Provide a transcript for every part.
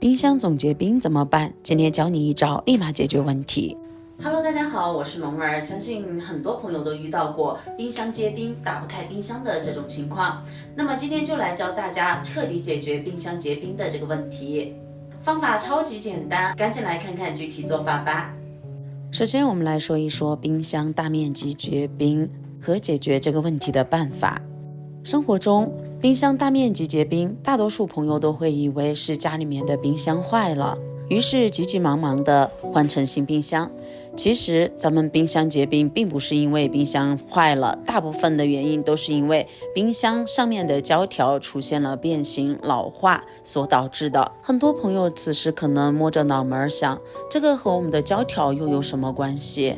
冰箱总结冰怎么办？今天教你一招，立马解决问题。Hello， 大家好，我是龙儿。相信很多朋友都遇到过冰箱结冰、打不开冰箱的这种情况。那么今天就来教大家彻底解决冰箱结冰的这个问题。方法超级简单，赶紧来看看具体做法吧。首先，我们来说一说冰箱大面积结冰和解决这个问题的办法。生活中，冰箱大面积结冰，大多数朋友都会以为是家里面的冰箱坏了，于是急急忙忙的换成新冰箱。其实咱们冰箱结冰并不是因为冰箱坏了，大部分的原因都是因为冰箱上面的胶条出现了变形老化所导致的。很多朋友此时可能摸着脑门想，这个和我们的胶条又有什么关系？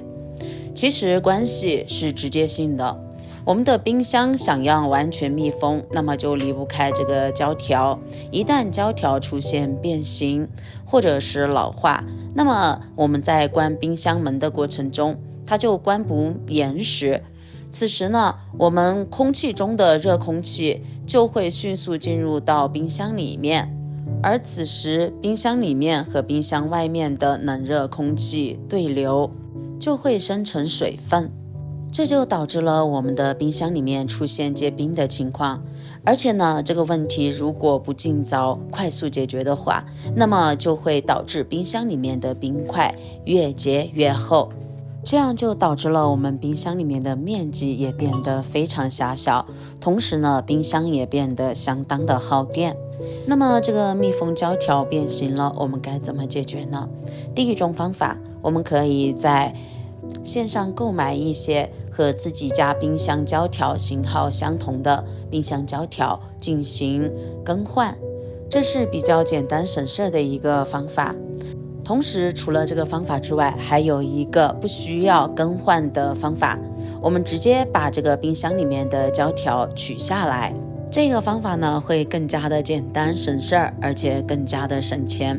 其实关系是直接性的。我们的冰箱想要完全密封，那么就离不开这个胶条。一旦胶条出现变形或者是老化，那么我们在关冰箱门的过程中，它就关不严实。此时呢，我们空气中的热空气就会迅速进入到冰箱里面，而此时冰箱里面和冰箱外面的冷热空气对流，就会生成水分。这就导致了我们的冰箱里面出现结冰的情况，而且呢，这个问题如果不尽早快速解决的话，那么就会导致冰箱里面的冰块越结越厚，这样就导致了我们冰箱里面的面积也变得非常狭小，同时呢，冰箱也变得相当的耗电。那么这个密封胶条变形了，我们该怎么解决呢？第一种方法，我们可以在线上购买一些和自己家冰箱胶条型号相同的冰箱胶条进行更换，这是比较简单省事的一个方法。同时，除了这个方法之外，还有一个不需要更换的方法，我们直接把这个冰箱里面的胶条取下来。这个方法呢，会更加的简单省事儿，而且更加的省钱。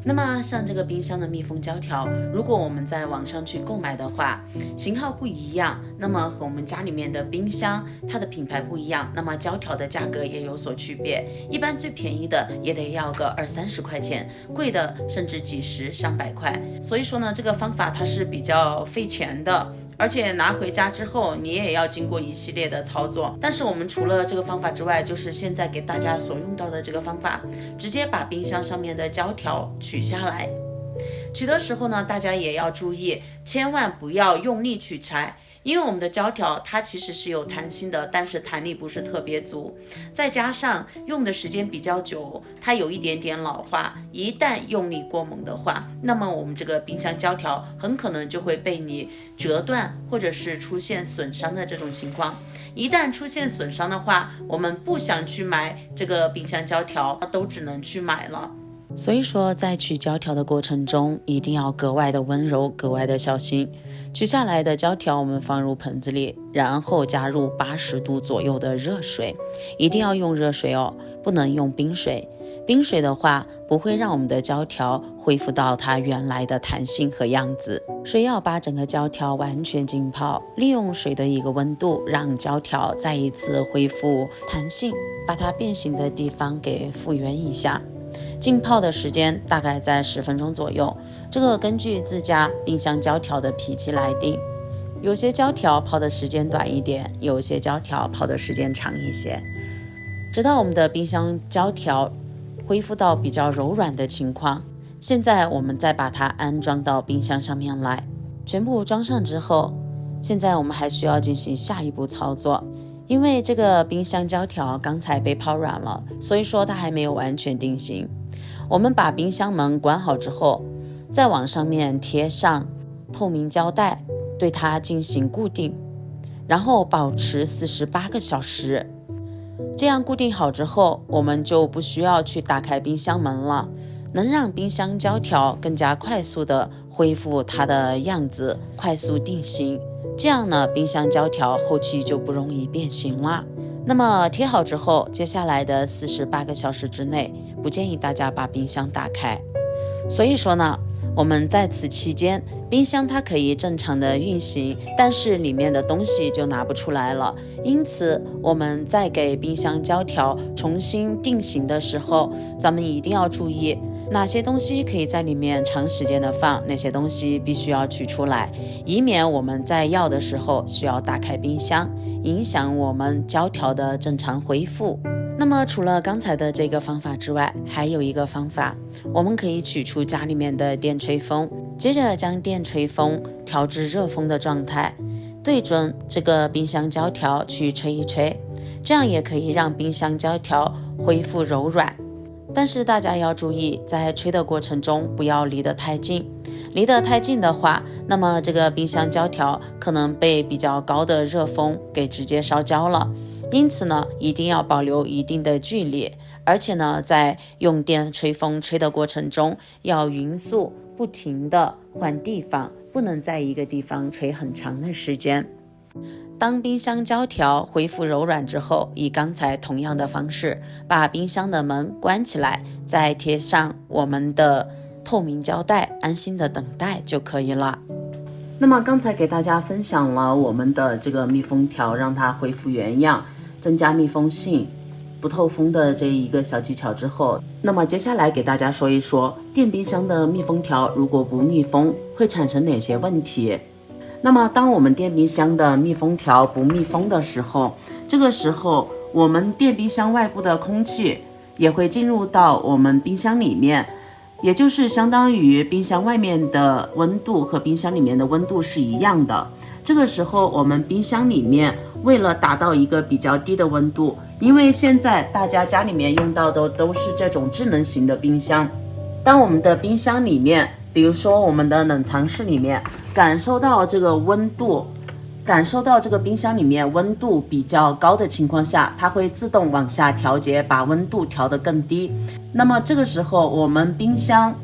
那么像这个冰箱的密封胶条，如果我们在网上去购买的话，型号不一样，那么和我们家里面的冰箱它的品牌不一样，那么胶条的价格也有所区别。一般最便宜的也得要个20-30块钱，贵的甚至几十上百块。所以说呢，这个方法它是比较费钱的，而且拿回家之后你也要经过一系列的操作。但是我们除了这个方法之外，就是现在给大家所用到的这个方法，直接把冰箱上面的胶条取下来。取的时候呢，大家也要注意，千万不要用力去拆，因为我们的胶条它其实是有弹性的，但是弹力不是特别足，再加上用的时间比较久，它有一点点老化，一旦用力过猛的话，那么我们这个冰箱胶条很可能就会被你折断，或者是出现损伤的这种情况。一旦出现损伤的话，我们不想去买这个冰箱胶条，都只能去买了。所以说，在取胶条的过程中，一定要格外的温柔，格外的小心。取下来的胶条我们放入盆子里，然后加入80度左右的热水，一定要用热水哦，不能用冰水。冰水的话，不会让我们的胶条恢复到它原来的弹性和样子。水要把整个胶条完全浸泡，利用水的一个温度，让胶条再一次恢复弹性，把它变形的地方给复原一下。浸泡的时间大概在10分钟左右，这个根据自家冰箱胶条的脾气来定。有些胶条泡的时间短一点，有些胶条泡的时间长一些。直到我们的冰箱胶条恢复到比较柔软的情况，现在我们再把它安装到冰箱上面来。全部装上之后，现在我们还需要进行下一步操作。因为这个冰箱胶条刚才被泡软了，所以说它还没有完全定型。我们把冰箱门关好之后，再往上面贴上透明胶带，对它进行固定，然后保持48个小时。这样固定好之后，我们就不需要去打开冰箱门了，能让冰箱胶条更加快速的恢复它的样子，快速定型。这样呢，冰箱胶条后期就不容易变形了。那么贴好之后，接下来的48个小时之内，不建议大家把冰箱打开。所以说呢，我们在此期间，冰箱它可以正常的运行，但是里面的东西就拿不出来了。因此，我们在给冰箱胶条重新定型的时候，咱们一定要注意，哪些东西可以在里面长时间的放，哪些东西必须要取出来，以免我们在要的时候需要打开冰箱，影响我们胶条的正常恢复。那么除了刚才的这个方法之外，还有一个方法，我们可以取出家里面的电吹风，接着将电吹风调至热风的状态，对准这个冰箱胶条去吹一吹，这样也可以让冰箱胶条恢复柔软。但是大家要注意，在吹的过程中不要离得太近，离得太近的话，那么这个冰箱胶条可能被比较高的热风给直接烧焦了。因此呢，一定要保留一定的距离，而且呢，在用电吹风吹的过程中，要匀速，不停的换地方，不能在一个地方吹很长的时间。当冰箱胶条恢复柔软之后，以刚才同样的方式，把冰箱的门关起来，再贴上我们的透明胶带，安心的等待就可以了。那么刚才给大家分享了我们的这个密封条，让它恢复原样，增加密封性，不透风的这一个小技巧之后，那么接下来给大家说一说电冰箱的密封条如果不密封会产生哪些问题。那么当我们电冰箱的密封条不密封的时候，这个时候我们电冰箱外部的空气也会进入到我们冰箱里面，也就是相当于冰箱外面的温度和冰箱里面的温度是一样的。这个时候我们冰箱里面为了达到一个比较低的温度，因为现在大家家里面用到的都是这种智能型的冰箱，当我们的冰箱里面，比如说我们的冷藏室里面感受到这个温度，感受到这个冰箱里面温度比较高的情况下，它会自动往下调节，把温度调得更低。那么这个时候我们冰箱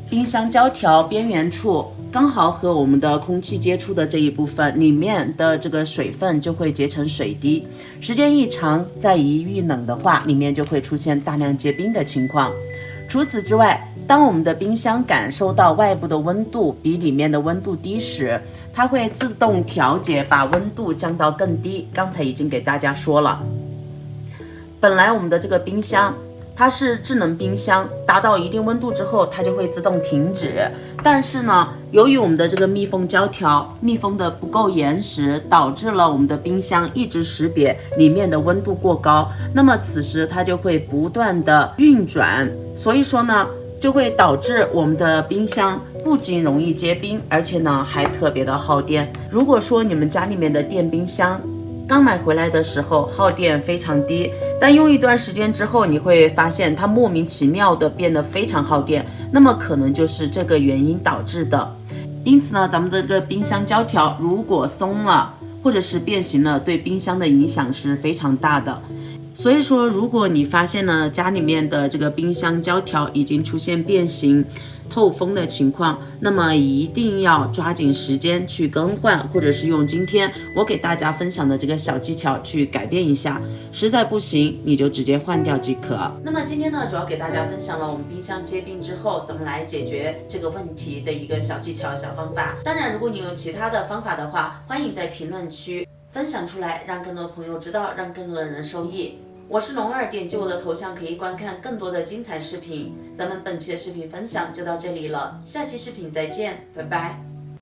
胶条边缘处刚好和我们的空气接触的这一部分里面的这个水分就会结成水滴，时间一长，再一遇冷的话，里面就会出现大量结冰的情况。除此之外，当我们的冰箱感受到外部的温度比里面的温度低时，它会自动调节，把温度降到更低。刚才已经给大家说了，本来我们的这个冰箱它是智能冰箱，达到一定温度之后它就会自动停止，但是呢，由于我们的这个密封胶条密封的不够严实，导致了我们的冰箱一直识别里面的温度过高，那么此时它就会不断的运转，所以说呢就会导致我们的冰箱不仅容易结冰，而且呢还特别的耗电。如果说你们家里面的电冰箱刚买回来的时候耗电非常低，但用一段时间之后，你会发现它莫名其妙的变得非常耗电，那么可能就是这个原因导致的。因此呢，咱们的这个冰箱胶条如果松了或者是变形了，对冰箱的影响是非常大的。所以说，如果你发现了家里面的这个冰箱胶条已经出现变形、透风的情况，那么一定要抓紧时间去更换，或者是用今天我给大家分享的这个小技巧去改变一下，实在不行你就直接换掉即可。那么今天呢，主要给大家分享了我们冰箱结冰之后怎么来解决这个问题的一个小技巧、小方法。当然，如果你有其他的方法的话，欢迎在评论区分享出来，让更多朋友知道，让更多的人受益。我是龙儿，点击我的头像可以观看更多的精彩视频。咱们本期的视频分享就到这里了，下期视频再见，拜拜。